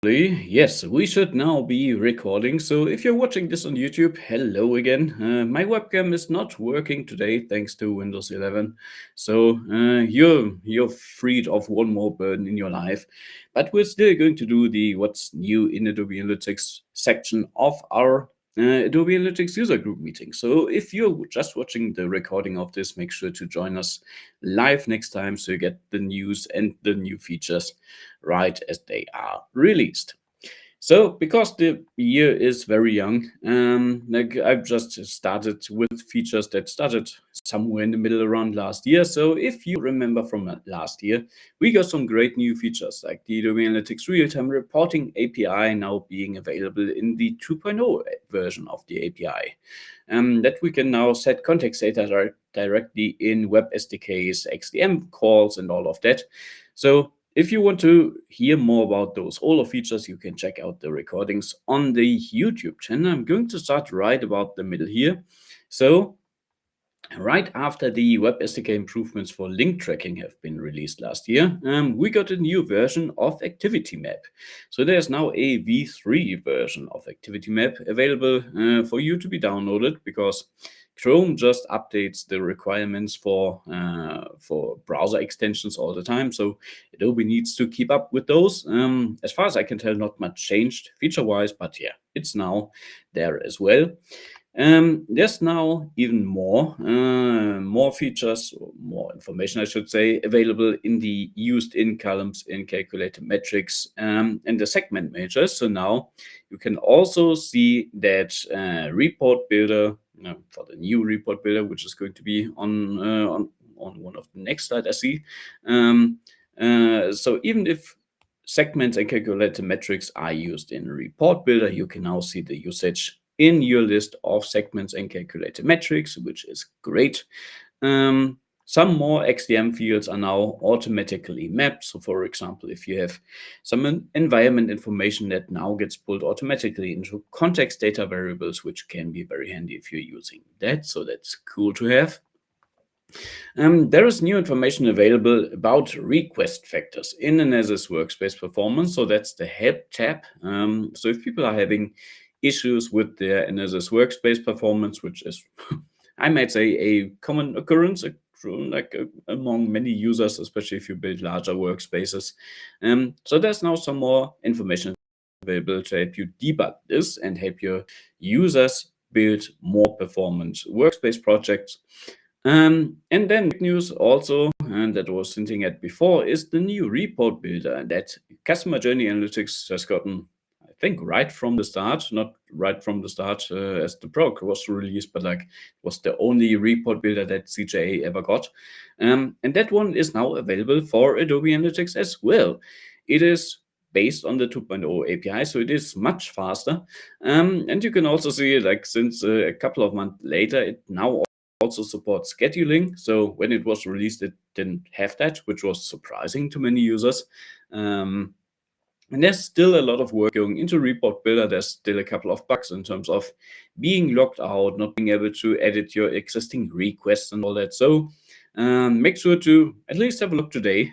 Yes, we should now be recording. So if you're watching this on YouTube, hello again. My webcam is not working today thanks to Windows 11. So you're freed of one more burden in your life. But we're still going to do the what's new in Adobe Analytics section of our Adobe Analytics user group meeting. So if you're just watching the recording of this, make sure to join us live next time so you get the news and the new features right as they are released. So, because the year is very young, I've just started with features that started somewhere in the middle around last year. So, if you remember from last year, we got some great new features like the Adobe Analytics real-time reporting API now being available in the 2.0 version of the API. That we can now set context data directly in web SDKs, XDM calls, and all of that. So if you want to hear more about those all of features, you can check out the recordings on the YouTube channel. I'm going to start right about the middle here. So right after the Web SDK improvements for link tracking have been released last year, we got a new version of Activity Map. So there's now a V3 version of Activity Map available for you to be downloaded because Chrome just updates the requirements for browser extensions all the time. So Adobe needs to keep up with those. As far as I can tell, not much changed feature-wise, but yeah, it's now there as well. There's now even more features, or more information, I should say, available in the used in columns in calculated metrics and the segment measures. So now you can also see that report builder for the new report builder, which is going to be on one of the next slides I see. So even if segments and calculated metrics are used in report builder, you can now see the usage in your list of segments and calculated metrics, which is great. Some more XDM fields are now automatically mapped. So for example, if you have some environment information that now gets pulled automatically into context data variables, which can be very handy if you're using that. So that's cool to have. There is new information available about request factors in Analysis Workspace Performance. So that's the Help tab. So if people are having issues with their Analysis Workspace Performance, which is, I might say, a common occurrence among many users, especially if you build larger workspaces. So there's now some more information available to help you debug this and help your users build more performant workspace projects. And then big news also, and that was hinting at before, is the new report builder that Customer Journey Analytics has gotten, I think, right from the start, not right from the start as the Pro was released, but like was the only report builder that CJA ever got. And that one is now available for Adobe Analytics as well. It is based on the 2.0 API, so it is much faster. And you can also see, like, since a couple of months later, it now also supports scheduling. So when it was released, it didn't have that, which was surprising to many users. And there's still a lot of work going into Report Builder. There's still a couple of bugs in terms of being locked out, not being able to edit your existing requests and all that. So make sure to at least have a look today.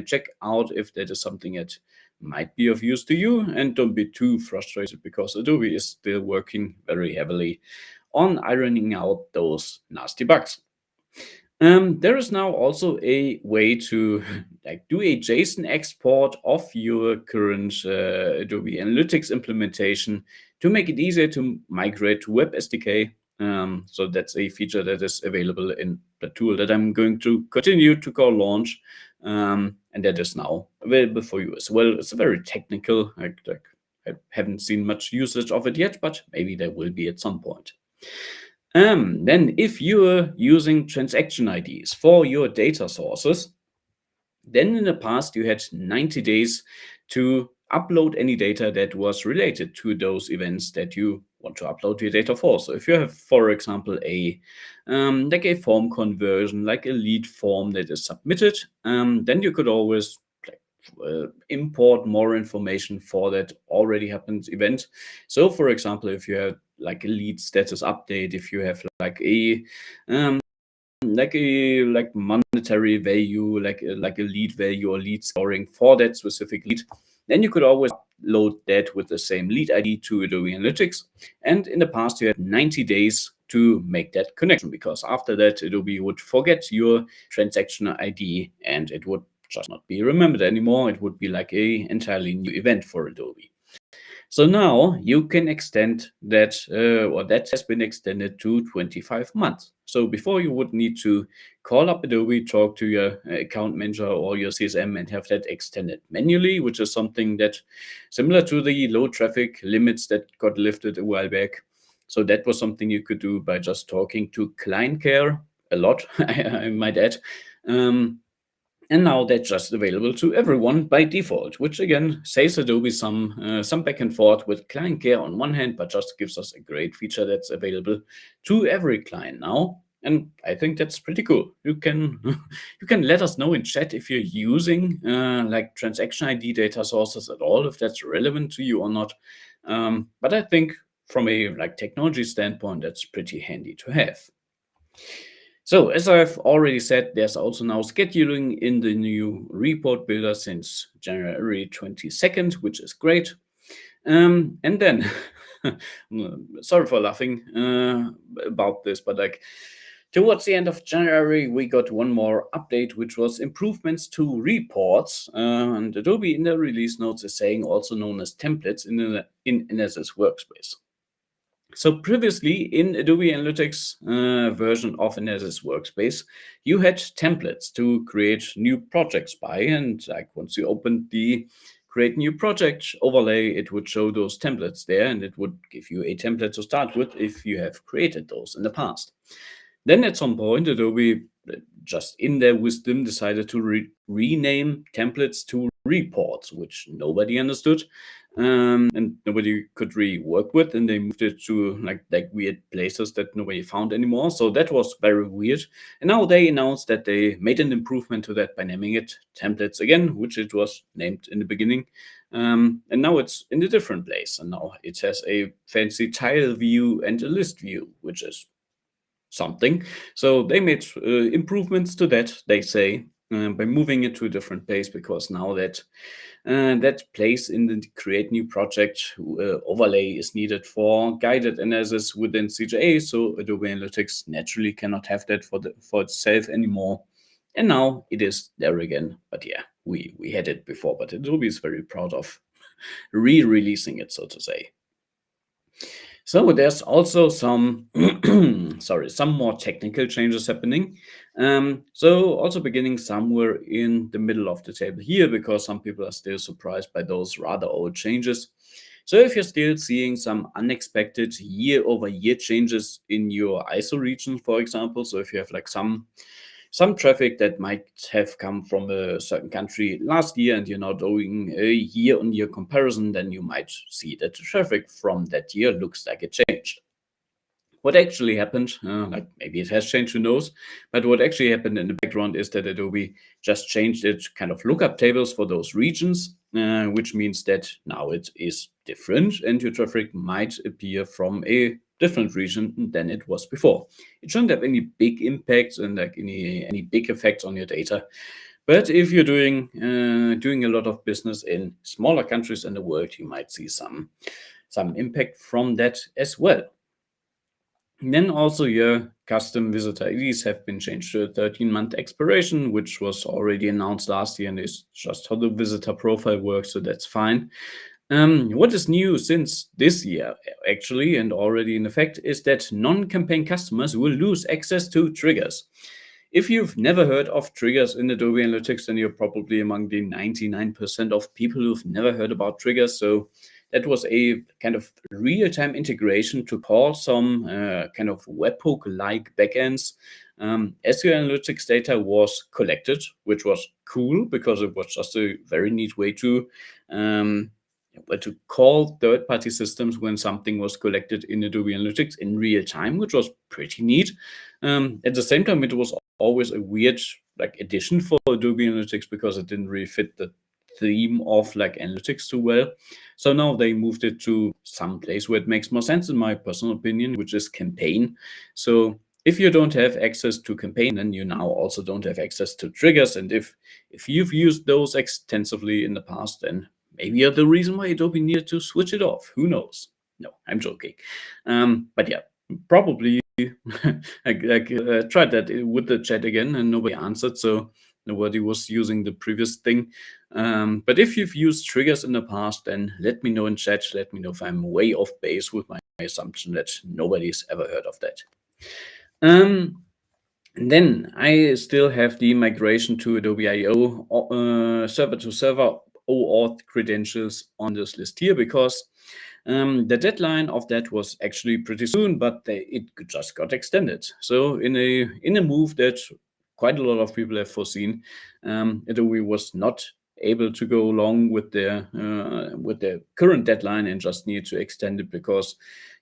Check out if that is something that might be of use to you, and don't be too frustrated because Adobe is still working very heavily on ironing out those nasty bugs. There is now also a way to do a JSON export of your current Adobe Analytics implementation to make it easier to migrate to Web SDK. So that's a feature that is available in the tool that I'm going to continue to call launch, and that is now available for you as well. It's a very technical. I haven't seen much usage of it yet, but maybe there will be at some point. Then if you're using transaction IDs for your data sources, then in the past you had 90 days to upload any data that was related to those events that you want to upload your data for. So if you have, for example, a form conversion, like a lead form that is submitted, then you could always import more information for that already happened event. So for example, if you have like a lead status update, if you have like a monetary value, like a lead value or lead scoring for that specific lead, then you could always upload that with the same lead ID to Adobe Analytics. And in the past, you had 90 days to make that connection, because after that, Adobe would forget your transaction ID and it would just not be remembered anymore. It would be like a entirely new event for Adobe. So now you can extend that, or that has been extended to 25 months. So before you would need to call up Adobe, talk to your account manager or your CSM and have that extended manually, which is something that similar to the low traffic limits that got lifted a while back. So that was something you could do by just talking to client care a lot, I might add. And now that's just available to everyone by default, which again saves Adobe some back and forth with client care on one hand, but just gives us a great feature that's available to every client now. And I think that's pretty cool. You can you can let us know in chat if you're using like transaction ID data sources at all, if that's relevant to you or not. But I think from a like technology standpoint, that's pretty handy to have. So, as I've already said, there's also now scheduling in the new report builder since January 22nd, which is great. And then, sorry for laughing about this, but like towards the end of January, we got one more update, which was improvements to reports. And Adobe in the release notes is saying also known as templates in Analysis Workspace. So previously in Adobe Analytics version of Analysis Workspace, you had templates to create new projects by, and like once you opened the create new project overlay, it would show those templates there and it would give you a template to start with if you have created those in the past. Then at some point, Adobe, just in their wisdom, decided to rename templates to reports, which nobody understood and nobody could really work with. And they moved it to like weird places that nobody found anymore. So that was very weird. And now they announced that they made an improvement to that by naming it templates again, which it was named in the beginning. And now it's in a different place. And now it has a fancy tile view and a list view, which is something. So they made improvements to that, they say, by moving it to a different place, because now that that place in the create new project overlay is needed for guided analysis within CJA. So Adobe Analytics naturally cannot have that for itself anymore. And now it is there again. But yeah, we had it before, but Adobe is very proud of re-releasing it, so to say. So there's also some, some more technical changes happening. So also beginning somewhere in the middle of the table here, because some people are still surprised by those rather old changes. So if you're still seeing some unexpected year-over-year changes in your ISO region, for example, so if you have like some traffic that might have come from a certain country last year and you're now doing a year-on-year comparison, then you might see that the traffic from that year looks like it changed. What actually happened, like maybe it has changed, who knows, but what actually happened in the background is that Adobe just changed its kind of lookup tables for those regions, which means that now it is different and your traffic might appear from a different region than it was before. It shouldn't have any big impacts and like any big effects on your data. But if you're doing a lot of business in smaller countries in the world, you might see some impact from that as well. And then also your custom visitor IDs have been changed to a 13-month expiration, which was already announced last year and is just how the visitor profile works, so that's fine. What is new since this year, actually, and already in effect, is that non-campaign customers will lose access to triggers. If you've never heard of triggers in Adobe Analytics, then you're probably among the 99% of people who've never heard about triggers. So that was a kind of real-time integration to call some kind of webhook-like backends as your analytics data was collected, which was cool because it was just a very neat way to call third-party systems when something was collected in Adobe Analytics in real time, which was pretty neat. At the same time, it was always a weird like addition for Adobe Analytics because it didn't really fit the theme of like analytics too well. So now they moved it to some place where it makes more sense, in my personal opinion, which is campaign. So if you don't have access to campaign, then you now also don't have access to triggers. And if you've used those extensively in the past, then maybe you're the reason why Adobe needed to switch it off. Who knows? No, I'm joking. But yeah, probably I tried that with the chat again and nobody answered, so nobody was using the previous thing. But if you've used triggers in the past, then let me know in chat. Let me know if I'm way off base with my assumption that nobody's ever heard of that. And then I still have the migration to Adobe I/O server to server OAuth credentials on this list here because the deadline of that was actually pretty soon, but it just got extended. So in a move that quite a lot of people have foreseen, Adobe was not able to go along with their current deadline and just need to extend it because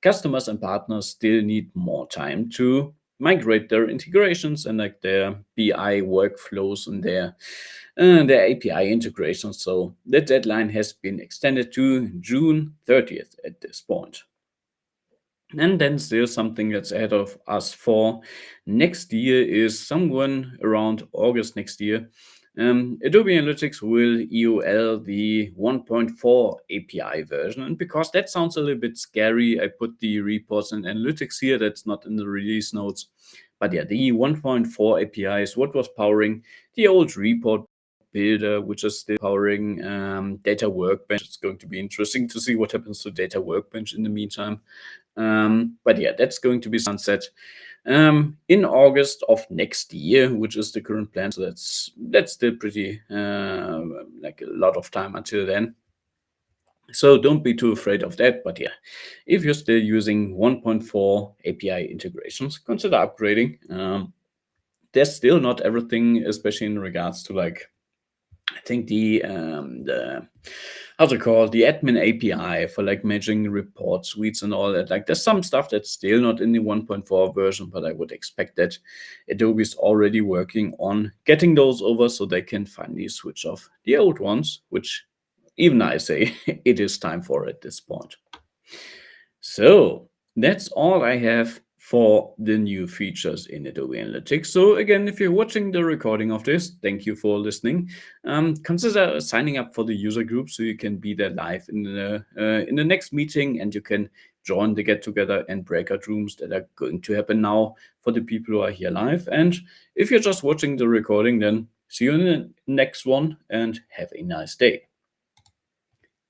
customers and partners still need more time to migrate their integrations and like their BI workflows and their API integrations. So the deadline has been extended to June 30th at this point. And then still something that's ahead of us for next year is someone around August next year. Adobe Analytics will EOL the 1.4 API version. And because that sounds a little bit scary, I put the reports and analytics here. That's not in the release notes. But yeah, the 1.4 API is what was powering the old report builder, which is still powering Data Workbench. It's going to be interesting to see what happens to Data Workbench in the meantime. But yeah, that's going to be sunset in August of next year, which is the current plan. So that's still pretty like a lot of time until then. So don't be too afraid of that. But yeah, if you're still using 1.4 API integrations, consider upgrading. There's still not everything, especially in regards to like I think the how's it called, the admin API for like managing report suites and all that. Like there's some stuff that's still not in the 1.4 version, but I would expect that Adobe is already working on getting those over so they can finally switch off the old ones, which even I say it is time for at this point. So that's all I have for the new features in Adobe Analytics. So again, if you're watching the recording of this, thank you for listening. Consider signing up for the user group so you can be there live in the next meeting, and you can join the get together and breakout rooms that are going to happen now for the people who are here live. And if you're just watching the recording, then see you in the next one and have a nice day.